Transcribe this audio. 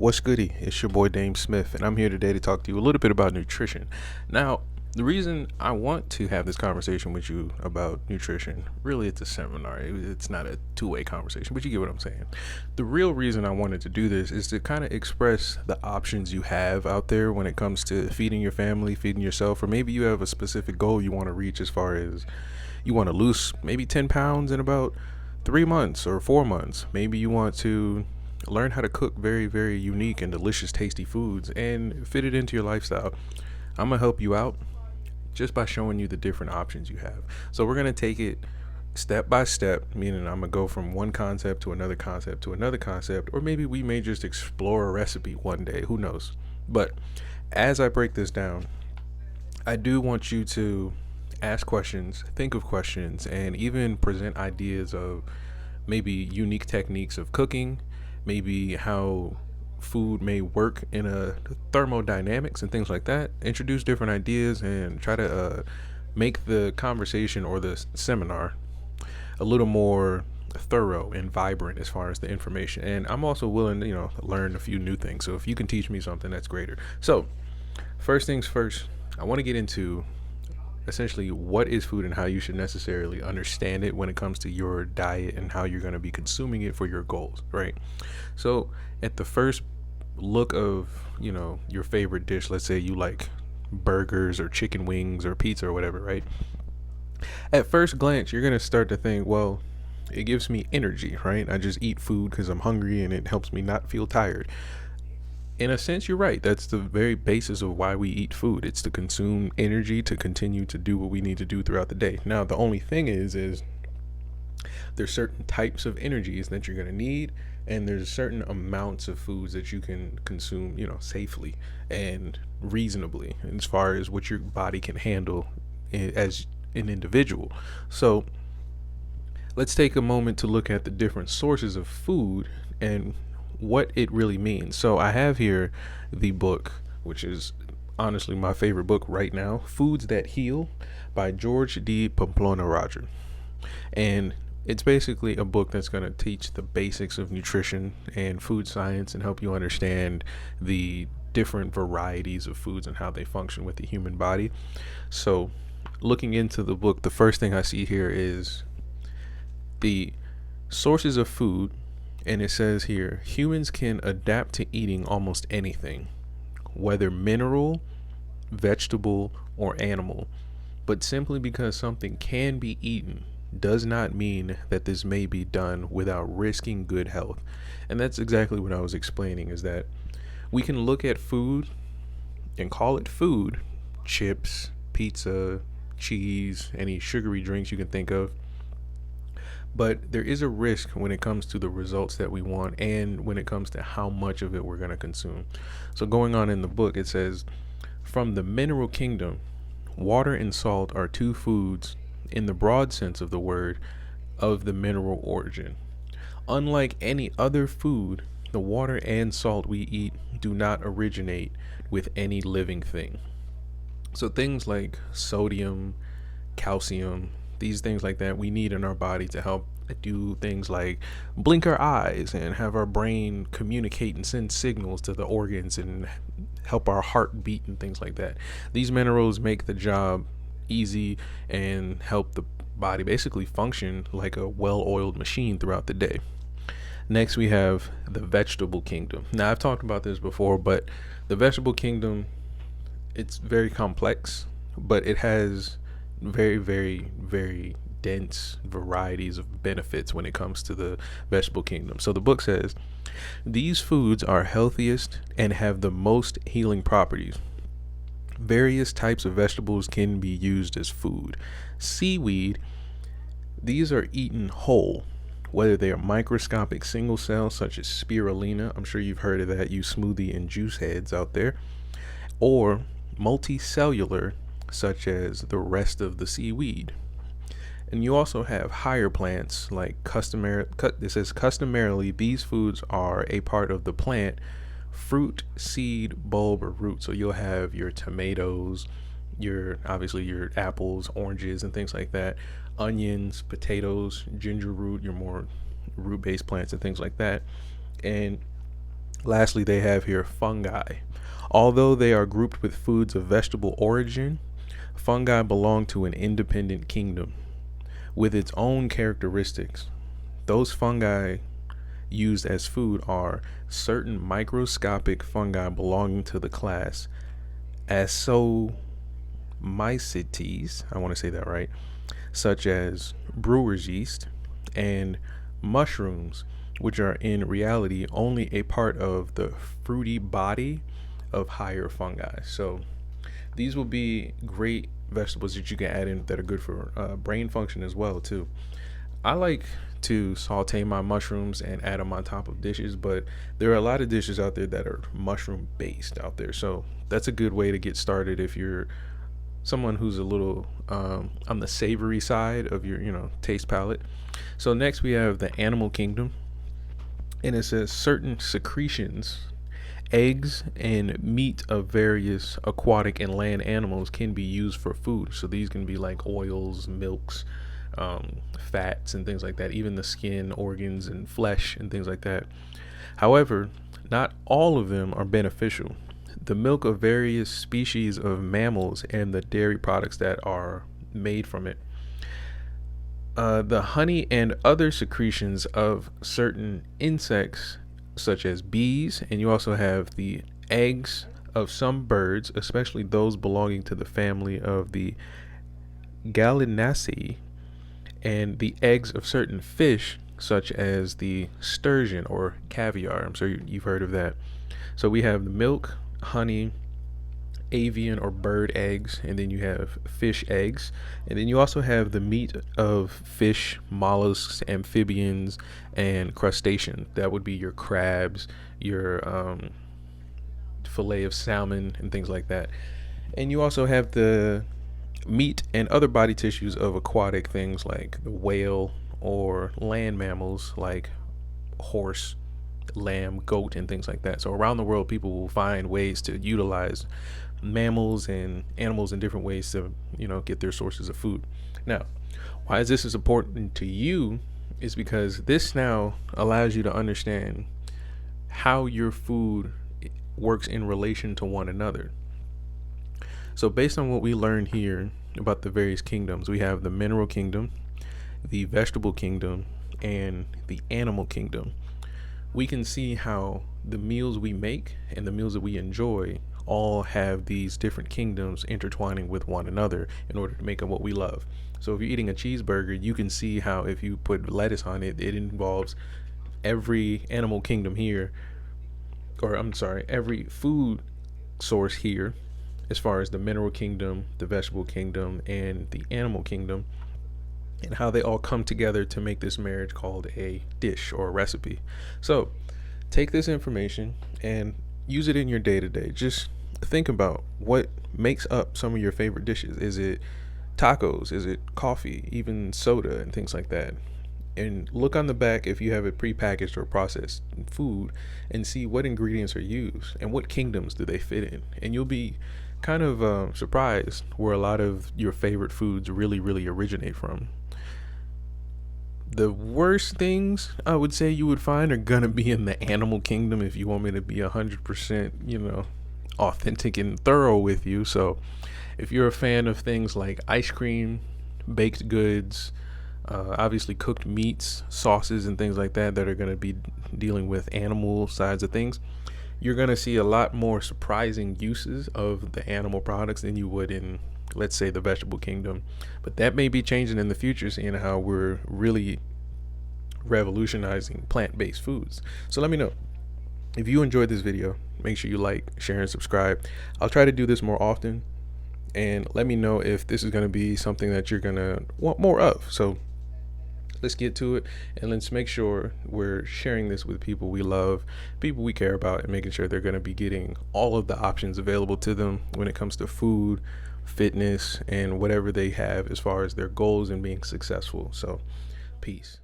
What's goody? It's your boy DameSmiff, and I'm here today to talk to you a little bit about nutrition. Now, the reason I want to have this conversation with you about nutrition, really, it's a seminar. It's not a two-way conversation, but you get what I'm saying. The real reason I wanted to do this is to kind of express the options you have out there when it comes to feeding your family, feeding yourself, or maybe you have a specific goal you want to reach as far as you want to lose maybe 10 pounds in about 3 months or 4 months. Maybe you want to learn how to cook very, very unique and delicious, tasty foods and fit it into your lifestyle. I'm going to help you out just by showing you the different options you have. So we're going to take it step by step, meaning I'm going to go from one concept to another concept to another concept, or maybe we may just explore a recipe one day. Who knows? But as I break this down, I do want you to ask questions, think of questions, and even present ideas of maybe unique techniques of cooking, maybe how food may work in a thermodynamics and things like that. Introduce different ideas and try to make the conversation or the seminar a little more thorough and vibrant as far as the information. And I'm also willing to, learn a few new things. So if you can teach me something, that's greater. So first things first, I want to get into essentially what is food and how you should necessarily understand it when it comes to your diet and how you're going to be consuming it for your goals, right? So at the first look of your favorite dish, let's say you like burgers or chicken wings or pizza or whatever, right? At first glance you're going to start to think, well, it gives me energy, right? I just eat food because I'm hungry and it helps me not feel tired. In a sense, you're right. That's the very basis of why we eat food. It's to consume energy to continue to do what we need to do throughout the day. Now, the only thing is there's certain types of energies that you're going to need, and there's certain amounts of foods that you can consume, safely and reasonably as far as what your body can handle as an individual. So let's take a moment to look at the different sources of food and what it really means. So I have here the book, which is honestly my favorite book right now, Foods That Heal by George D. Pamplona Roger. And it's basically a book that's going to teach the basics of nutrition and food science and help you understand the different varieties of foods and how they function with the human body. So looking into the book, the first thing I see here is the sources of food. And it says here, humans can adapt to eating almost anything, whether mineral, vegetable, or animal. But simply because something can be eaten does not mean that this may be done without risking good health. And that's exactly what I was explaining, is that we can look at food and call it food, chips, pizza, cheese, any sugary drinks you can think of. But there is a risk when it comes to the results that we want and when it comes to how much of it we're going to consume. So going on in the book, it says, from the mineral kingdom, water and salt are two foods in the broad sense of the word of the mineral origin. Unlike any other food, the water and salt we eat do not originate with any living thing. So things like sodium, calcium, these things like that we need in our body to help do things like blink our eyes and have our brain communicate and send signals to the organs and help our heart beat and things like that. These minerals make the job easy and help the body basically function like a well-oiled machine throughout the day. Next, we have the vegetable kingdom. Now, I've talked about this before, but the vegetable kingdom, it's very complex, but it has very, very, very dense varieties of benefits when it comes to the vegetable kingdom. So the book says, these foods are healthiest and have the most healing properties. Various types of vegetables can be used as food. Seaweed, these are eaten whole, whether they are microscopic single cells such as spirulina, I'm sure you've heard of that, you smoothie and juice heads out there, or multicellular, such as the rest of the seaweed. And you also have higher plants like it says customarily these foods are a part of the plant, fruit, seed, bulb, or root. So you'll have your tomatoes, your apples, oranges, and things like that, onions, potatoes, ginger root, your more root-based plants and things like that. And Lastly, they have here fungi. Although they are grouped with foods of vegetable origin, fungi belong to an independent kingdom with its own characteristics. Those fungi used as food are certain microscopic fungi belonging to the class Asomycetes, I want to say that right, such as brewer's yeast, and mushrooms, which are in reality only a part of the fruity body of higher fungi. So these will be great vegetables that you can add in that are good for brain function as well too. I like to saute my mushrooms and add them on top of dishes, but there are a lot of dishes out there that are mushroom based out there. So that's a good way to get started if you're someone who's a little on the savory side of your taste palette. So next we have the animal kingdom, and it says certain secretions, eggs, and meat of various aquatic and land animals can be used for food. So these can be like oils, milks, fats, and things like that, even the skin, organs, and flesh, and things like that. However, not all of them are beneficial. The milk of various species of mammals and the dairy products that are made from it, the honey and other secretions of certain insects, such as bees, and you also have the eggs of some birds, especially those belonging to the family of the Gallinaceae, and the eggs of certain fish, such as the sturgeon or caviar. I'm sure you've heard of that. So we have the milk, honey, avian or bird eggs, and then you have fish eggs, and then you also have the meat of fish, mollusks, amphibians, and crustacean. That would be your crabs, your fillet of salmon, and things like that. And you also have the meat and other body tissues of aquatic things like the whale, or land mammals like horse, lamb, goat, and things like that. So around the world, people will find ways to utilize mammals and animals in different ways to get their sources of food. Now, why is this is important to you is because this now allows you to understand how your food works in relation to one another. So based on what we learned here about the various kingdoms, we have the mineral kingdom, the vegetable kingdom, and the animal kingdom. We can see how the meals we make and the meals that we enjoy all have these different kingdoms intertwining with one another in order to make up what we love. So if you're eating a cheeseburger, you can see how if you put lettuce on it, it involves every animal kingdom here, or I'm sorry, every food source here, as far as the mineral kingdom, the vegetable kingdom, and the animal kingdom, and how they all come together to make this marriage called a dish or a recipe. So take this information and use it in your day to day. Just think about what makes up some of your favorite dishes. Is it tacos? Is it coffee? Even soda and things like that? And look on the back if you have it prepackaged or processed food and see what ingredients are used and what kingdoms do they fit in. And you'll be kind of surprised where a lot of your favorite foods really originate from. The worst things I would say you would find are gonna be in the animal kingdom, if you want me to be 100%, authentic and thorough with you. So if you're a fan of things like ice cream, baked goods, obviously cooked meats, sauces, and things like that are going to be dealing with animal sides of things, you're going to see a lot more surprising uses of the animal products than you would in, let's say, the vegetable kingdom. But that may be changing in the future, seeing how we're really revolutionizing plant-based foods. So let me know if you enjoyed this video. Make sure you like, share, and subscribe. I'll try to do this more often, and let me know if this is going to be something that you're going to want more of. So let's get to it, and let's make sure we're sharing this with people we love, people we care about, and making sure they're going to be getting all of the options available to them when it comes to food, fitness, and whatever they have as far as their goals and being successful. So peace.